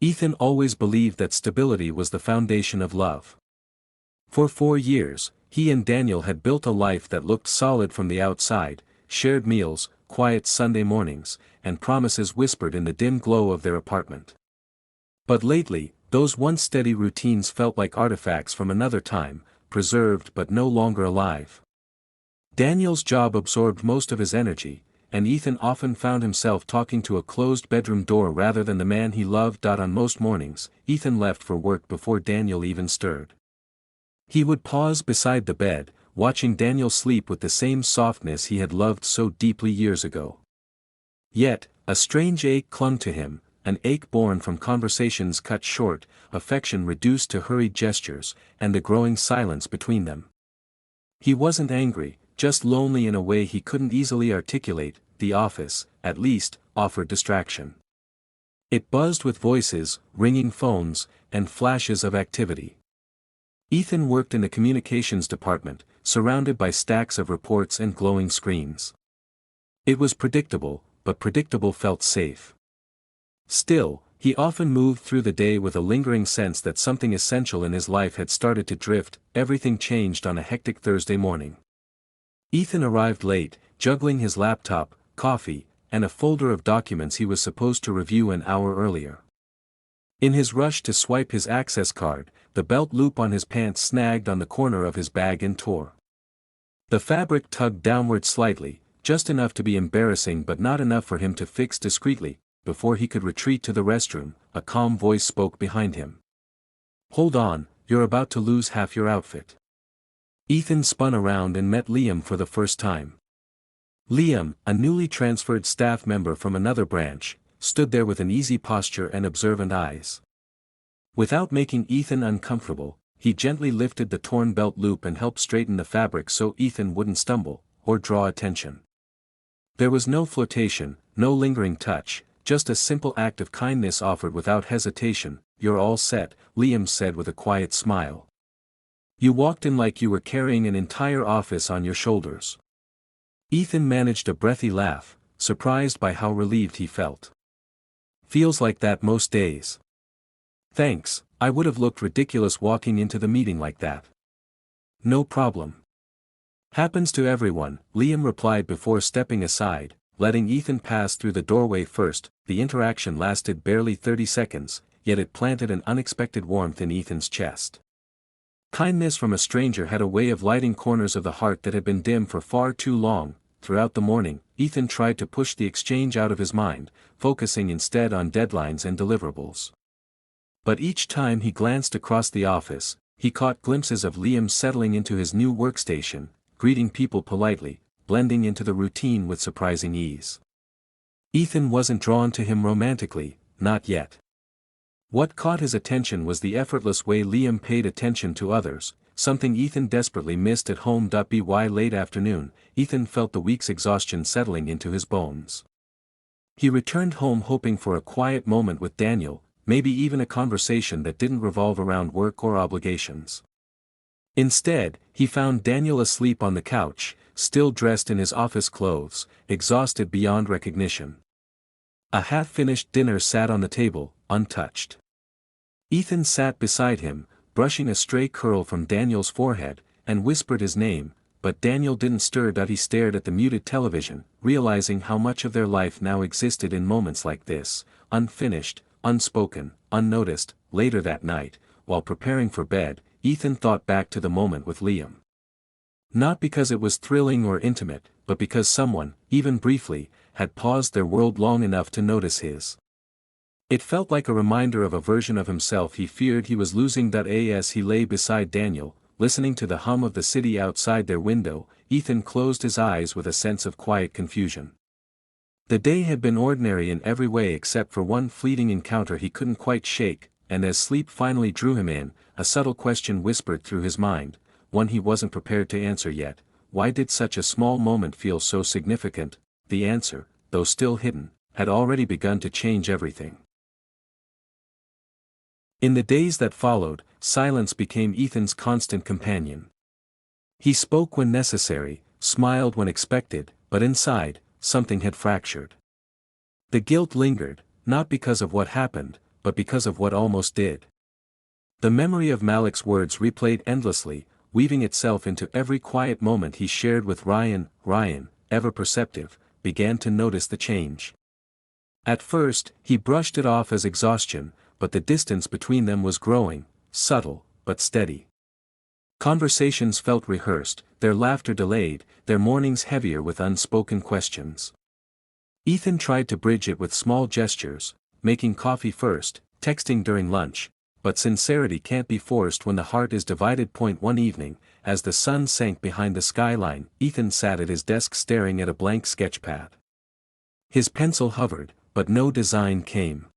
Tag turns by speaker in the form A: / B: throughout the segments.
A: Ethan always believed that stability was the foundation of love. For 4 years, he and Daniel had built a life that looked solid from the outside: shared meals, quiet Sunday mornings, and promises whispered in the dim glow of their apartment. But lately, those once steady routines felt like artifacts from another time, preserved but no longer alive. Daniel's job absorbed most of his energy, and Ethan often found himself talking to a closed bedroom door rather than the man he loved. On most mornings, Ethan left for work before Daniel even stirred. He would pause beside the bed, watching Daniel sleep with the same softness he had loved so deeply years ago. Yet, a strange ache clung to him, an ache born from conversations cut short, affection reduced to hurried gestures, and the growing silence between them. He wasn't angry, just lonely in a way he couldn't easily articulate. The office, at least, offered distraction. It buzzed with voices, ringing phones, and flashes of activity. Ethan worked in the communications department, surrounded by stacks of reports and glowing screens. It was predictable, but predictable felt safe. Still, he often moved through the day with a lingering sense that something essential in his life had started to drift. Everything changed on a hectic Thursday morning. Ethan arrived late, juggling his laptop, coffee, and a folder of documents he was supposed to review an hour earlier. In his rush to swipe his access card, the belt loop on his pants snagged on the corner of his bag and tore. The fabric tugged downward slightly, just enough to be embarrassing but not enough for him to fix discreetly. Before he could retreat to the restroom, a calm voice spoke behind him. "Hold on, you're about to lose half your outfit." Ethan spun around and met Liam for the first time. Liam, a newly transferred staff member from another branch, stood there with an easy posture and observant eyes. Without making Ethan uncomfortable, he gently lifted the torn belt loop and helped straighten the fabric so Ethan wouldn't stumble, or draw attention. There was no flirtation, no lingering touch, just a simple act of kindness offered without hesitation. "You're all set," Liam said with a quiet smile. "You walked in like you were carrying an entire office on your shoulders." Ethan managed a breathy laugh, surprised by how relieved he felt. "Feels like that most days." "Thanks, I would have looked ridiculous walking into the meeting like that." "No problem. Happens to everyone," Liam replied before stepping aside, letting Ethan pass through the doorway first. The interaction lasted barely 30 seconds, yet it planted an unexpected warmth in Ethan's chest. Kindness from a stranger had a way of lighting corners of the heart that had been dim for far too long. Throughout the morning, Ethan tried to push the exchange out of his mind, focusing instead on deadlines and deliverables. But each time he glanced across the office, he caught glimpses of Liam settling into his new workstation, greeting people politely, blending into the routine with surprising ease. Ethan wasn't drawn to him romantically, not yet. What caught his attention was the effortless way Liam paid attention to others, something Ethan desperately missed at home. By late afternoon, Ethan felt the week's exhaustion settling into his bones. He returned home hoping for a quiet moment with Daniel, maybe even a conversation that didn't revolve around work or obligations. Instead, he found Daniel asleep on the couch, still dressed in his office clothes, exhausted beyond recognition. A half-finished dinner sat on the table, untouched. Ethan sat beside him, brushing a stray curl from Daniel's forehead, and whispered his name, but Daniel didn't stir. He stared at the muted television, realizing how much of their life now existed in moments like this, unfinished, unspoken, unnoticed. Later that night, while preparing for bed, Ethan thought back to the moment with Liam. Not because it was thrilling or intimate, but because someone, even briefly, had paused their world long enough to notice his. It felt like a reminder of a version of himself he feared he was losing. As he lay beside Daniel, listening to the hum of the city outside their window, Ethan closed his eyes with a sense of quiet confusion. The day had been ordinary in every way except for one fleeting encounter he couldn't quite shake, and as sleep finally drew him in, a subtle question whispered through his mind, one he wasn't prepared to answer yet. Why did such a small moment feel so significant? The answer, though still hidden, had already begun to change everything. In the days that followed, silence became Ethan's constant companion. He spoke when necessary, smiled when expected, but inside, something had fractured. The guilt lingered, not because of what happened, but because of what almost did. The memory of Malik's words replayed endlessly, weaving itself into every quiet moment he shared with Ryan. Ryan, ever perceptive, began to notice the change. At first, he brushed it off as exhaustion, but the distance between them was growing, subtle, but steady. Conversations felt rehearsed, their laughter delayed, their mornings heavier with unspoken questions. Ethan tried to bridge it with small gestures, making coffee first, texting during lunch, but sincerity can't be forced when the heart is divided. One evening, as the sun sank behind the skyline, Ethan sat at his desk staring at a blank sketchpad. His pencil hovered, but no design came.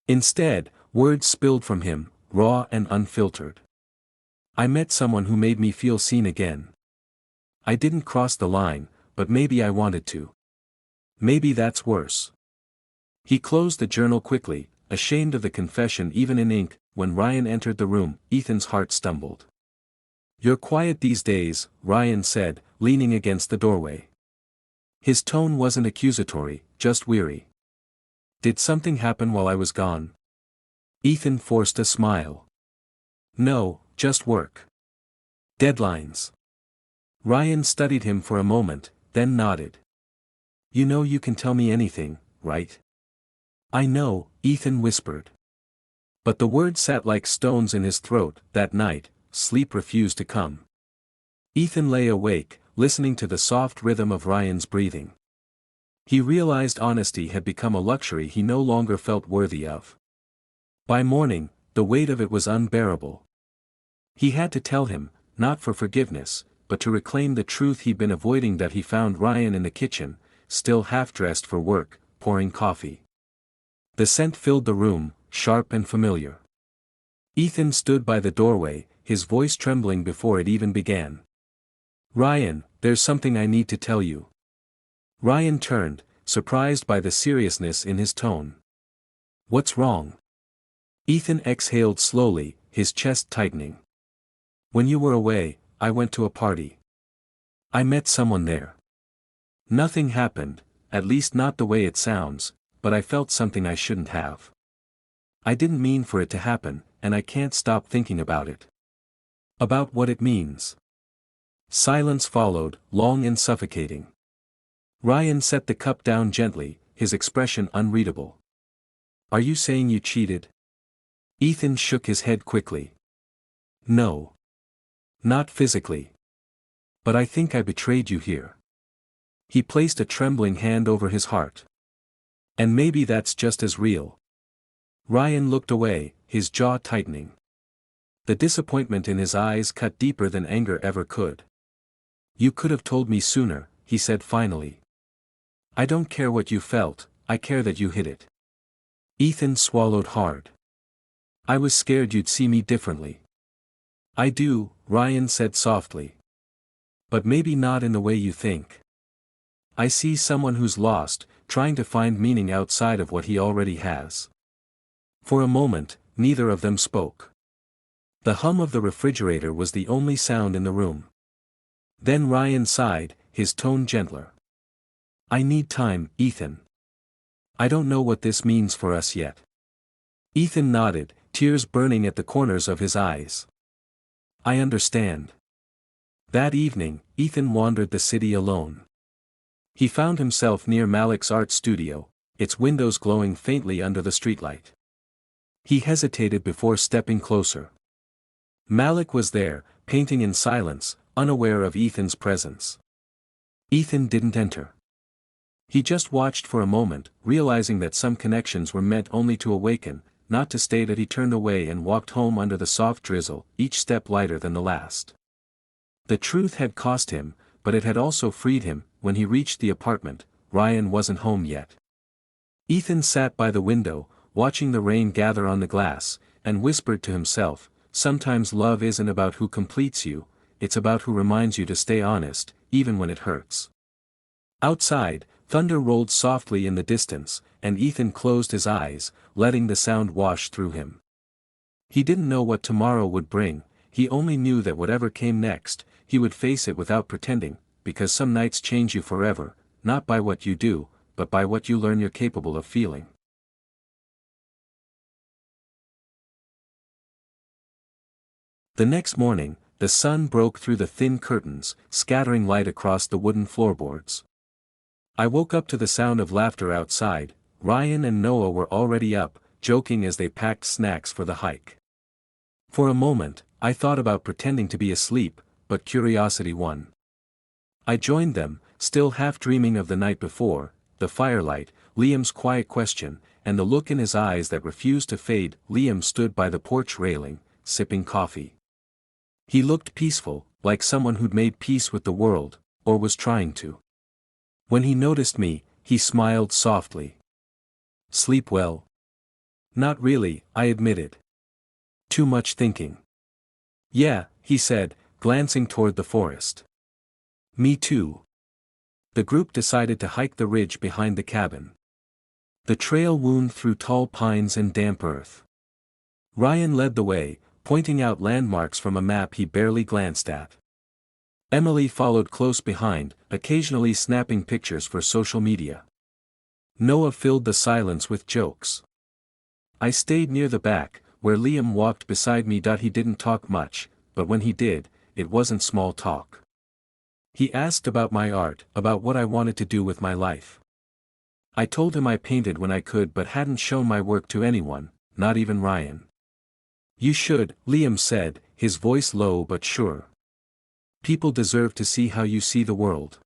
A: Instead, words spilled from him, raw and unfiltered. I met someone who made me feel seen again. I didn't cross the line, but maybe I wanted to. Maybe that's worse. He closed the journal quickly, ashamed of the confession even in ink. When Ryan entered the room, Ethan's heart stumbled. "You're quiet these days," Ryan said, leaning against the doorway. His tone wasn't accusatory, just weary. "Did something happen while I was gone?" Ethan forced a smile. "No, just work. Deadlines." Ryan studied him for a moment, then nodded. "You know you can tell me anything, right?" "I know," Ethan whispered. But the words sat like stones in his throat. That night, sleep refused to come. Ethan lay awake, listening to the soft rhythm of Ryan's breathing. He realized honesty had become a luxury he no longer felt worthy of. By morning, the weight of it was unbearable. He had to tell him, not for forgiveness, but to reclaim the truth he'd been avoiding. That he found Ryan in the kitchen, still half-dressed for work, pouring coffee. The scent filled the room, sharp and familiar. Ethan stood by the doorway, his voice trembling before it even began. "Ryan, there's something I need to tell you." Ryan turned, surprised by the seriousness in his tone. "What's wrong?" Ethan exhaled slowly, his chest tightening. "When you were away, I went to a party. I met someone there. Nothing happened, at least not the way it sounds, but I felt something I shouldn't have. I didn't mean for it to happen, and I can't stop thinking about it. About what it means." Silence followed, long and suffocating. Ryan set the cup down gently, his expression unreadable. "Are you saying you cheated?" Ethan shook his head quickly. "No. Not physically. But I think I betrayed you here." He placed a trembling hand over his heart. "And maybe that's just as real." Ryan looked away, his jaw tightening. The disappointment in his eyes cut deeper than anger ever could. "You could have told me sooner," he said finally. "I don't care what you felt, I care that you hid it." Ethan swallowed hard. "I was scared you'd see me differently." "I do," Ryan said softly. "But maybe not in the way you think. I see someone who's lost, trying to find meaning outside of what he already has." For a moment, neither of them spoke. The hum of the refrigerator was the only sound in the room. Then Ryan sighed, his tone gentler. "I need time, Ethan. I don't know what this means for us yet." Ethan nodded, tears burning at the corners of his eyes. "I understand." That evening, Ethan wandered the city alone. He found himself near Malik's art studio, its windows glowing faintly under the streetlight. He hesitated before stepping closer. Malik was there, painting in silence, unaware of Ethan's presence. Ethan didn't enter. He just watched for a moment, realizing that some connections were meant only to awaken, not to stay. That he turned away and walked home under the soft drizzle, each step lighter than the last. The truth had cost him, but it had also freed him. When he reached the apartment, Ryan wasn't home yet. Ethan sat by the window, watching the rain gather on the glass, and whispered to himself, "Sometimes love isn't about who completes you, it's about who reminds you to stay honest, even when it hurts." Outside, thunder rolled softly in the distance, and Ethan closed his eyes, letting the sound wash through him. He didn't know what tomorrow would bring, he only knew that whatever came next, he would face it without pretending, because some nights change you forever, not by what you do, but by what you learn you're capable of feeling. The next morning, the sun broke through the thin curtains, scattering light across the wooden floorboards. I woke up to the sound of laughter outside. Ryan and Noah were already up, joking as they packed snacks for the hike. For a moment, I thought about pretending to be asleep, but curiosity won. I joined them, still half dreaming of the night before, the firelight, Liam's quiet question, and the look in his eyes that refused to fade. Liam stood by the porch railing, sipping coffee. He looked peaceful, like someone who'd made peace with the world, or was trying to. When he noticed me, he smiled softly. "Sleep well?" "Not really," I admitted. "Too much thinking?" "Yeah," he said, glancing toward the forest. "Me too." The group decided to hike the ridge behind the cabin. The trail wound through tall pines and damp earth. Ryan led the way, pointing out landmarks from a map he barely glanced at. Emily followed close behind, occasionally snapping pictures for social media. Noah filled the silence with jokes. I stayed near the back, where Liam walked beside me. He didn't talk much, but when he did, it wasn't small talk. He asked about my art, about what I wanted to do with my life. I told him I painted when I could but hadn't shown my work to anyone, not even Ryan. "You should," Liam said, his voice low but sure. "People deserve to see how you see the world."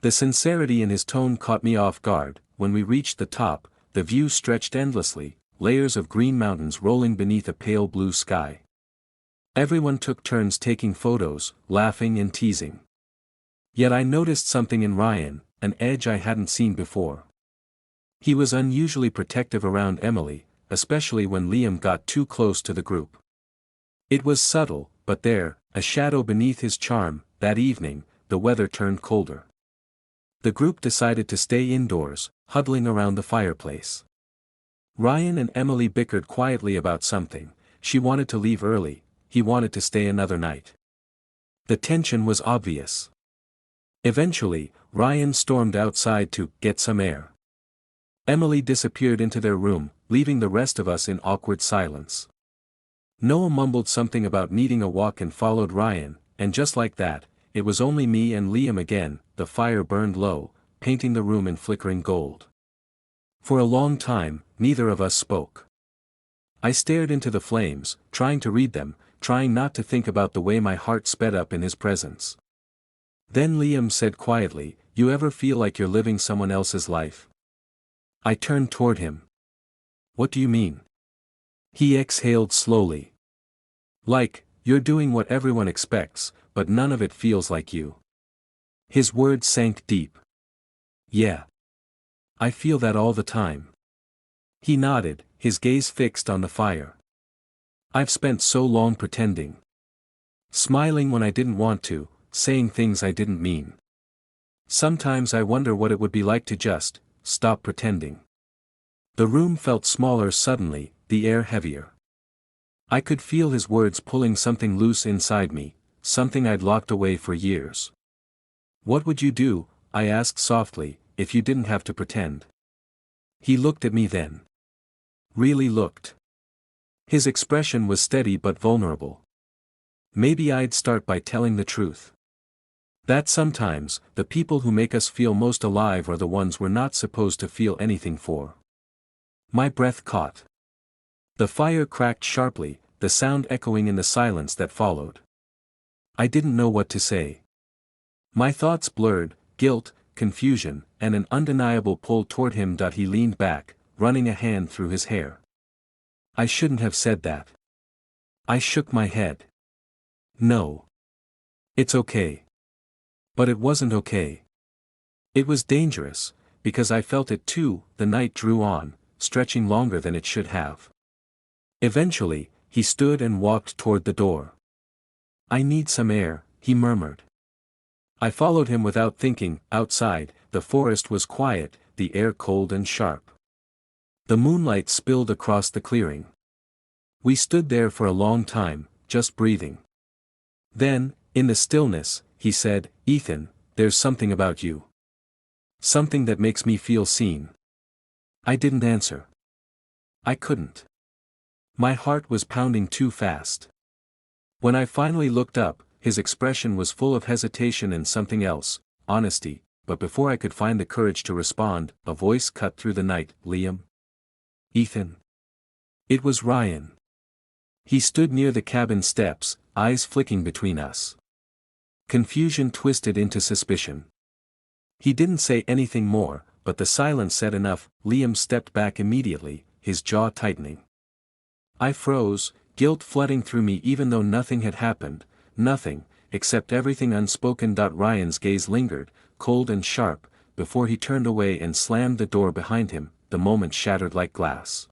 A: The sincerity in his tone caught me off guard. When we reached the top, the view stretched endlessly, layers of green mountains rolling beneath a pale blue sky. Everyone took turns taking photos, laughing and teasing. Yet I noticed something in Ryan, an edge I hadn't seen before. He was unusually protective around Emily, especially when Liam got too close to the group. It was subtle, but there, a shadow beneath his charm. That evening, the weather turned colder. The group decided to stay indoors, huddling around the fireplace. Ryan and Emily bickered quietly about something. She wanted to leave early, he wanted to stay another night. The tension was obvious. Eventually, Ryan stormed outside to get some air. Emily disappeared into their room, leaving the rest of us in awkward silence. Noah mumbled something about needing a walk and followed Ryan, and just like that, it was only me and Liam again. The fire burned low, painting the room in flickering gold. For a long time, neither of us spoke. I stared into the flames, trying to read them, trying not to think about the way my heart sped up in his presence. Then Liam said quietly, "You ever feel like you're living someone else's life?" I turned toward him. "What do you mean?" He exhaled slowly. "Like, you're doing what everyone expects, but none of it feels like you." His words sank deep. "Yeah. I feel that all the time." He nodded, his gaze fixed on the fire. "I've spent so long pretending. Smiling when I didn't want to, saying things I didn't mean. Sometimes I wonder what it would be like to just stop pretending." The room felt smaller suddenly, the air heavier. I could feel his words pulling something loose inside me, something I'd locked away for years. "What would you do," I asked softly, "if you didn't have to pretend?" He looked at me then. Really looked. His expression was steady but vulnerable. "Maybe I'd start by telling the truth. That sometimes, the people who make us feel most alive are the ones we're not supposed to feel anything for." My breath caught. The fire cracked sharply, the sound echoing in the silence that followed. I didn't know what to say. My thoughts blurred, guilt, confusion, and an undeniable pull toward him. He leaned back, running a hand through his hair. "I shouldn't have said that." I shook my head. "No. It's okay." But it wasn't okay. It was dangerous, because I felt it too. The night drew on, stretching longer than it should have. Eventually, he stood and walked toward the door. "I need some air," he murmured. I followed him without thinking. Outside, the forest was quiet, the air cold and sharp. The moonlight spilled across the clearing. We stood there for a long time, just breathing. Then, in the stillness, he said, "Ethan, there's something about you. Something that makes me feel seen." I didn't answer. I couldn't. My heart was pounding too fast. When I finally looked up, his expression was full of hesitation and something else, honesty, but before I could find the courage to respond, a voice cut through the night. Liam? Ethan? It was Ryan. He stood near the cabin steps, eyes flicking between us. Confusion twisted into suspicion. He didn't say anything more, but the silence said enough. Liam stepped back immediately, his jaw tightening. I froze, guilt flooding through me even though nothing had happened, nothing, except everything unspoken. Ryan's gaze lingered, cold and sharp, before he turned away and slammed the door behind him. The moment shattered like glass.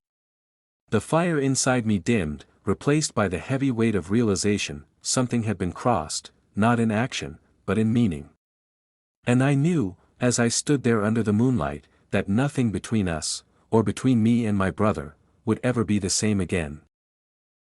A: The fire inside me dimmed, replaced by the heavy weight of realization. Something had been crossed, not in action, but in meaning. And I knew, as I stood there under the moonlight, that nothing between us, or between me and my brother, would ever be the same again.